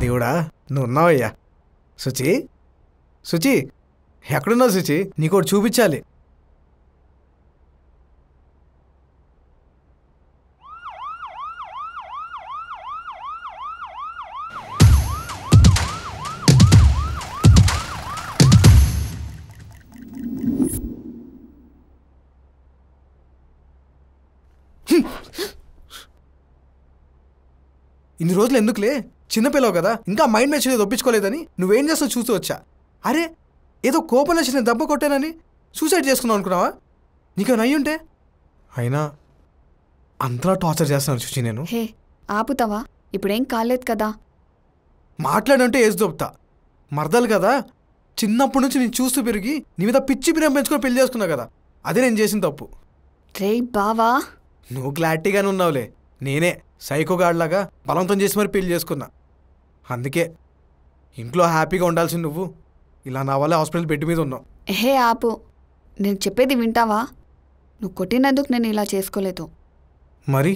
దేవుడా నువ్వు ఉన్నావయ్యా. శుచి శుచి ఎక్కడున్నావు శుచి? నీకోటి చూపించాలి. ఇన్ని రోజులు ఎందుకులే, చిన్నపిల్లవు కదా, ఇంకా మైండ్ మెచ్యూర్ ఒప్పించుకోలేదని నువ్వేం చేస్తావు చూస్తూ వచ్చా. అరే ఏదో కోపం వచ్చి నేను దెబ్బ కొట్టానని సూసైడ్ చేసుకున్నావు అనుకున్నావా? నీకేమైనా అయ్యి ఉంటే. అయినా అంతలా టార్చర్ చేస్తాను చూసి నేను. హే ఆపుతావా? ఇప్పుడేం కాలేదు కదా. మాట్లాడంటే ఏసు దొబ్బుతా. మరదలు కదా, చిన్నప్పటి నుంచి నేను చూస్తూ పెరిగి నీ మీద పిచ్చి ప్రేమ పెంచుకొని పెళ్లి చేసుకున్నావు కదా, అదే నేను చేసిన తప్పు. రే బావా, నువ్వు క్లారిటీగానే ఉన్నావులే. నేనే సైకోగాడ్లాగా బలవంతం చేసి మరి పెళ్లి చేసుకున్నా. అందుకే ఇంట్లో హ్యాపీగా ఉండాల్సింది నువ్వు ఇలా నా వల్ల హాస్పిటల్ బెడ్ మీద ఉన్నావు. హే ఆపు, నేను చెప్పేది వింటావా? నువ్వు కొట్టినందుకు నేను ఇలా చేసుకోలేదు. మరి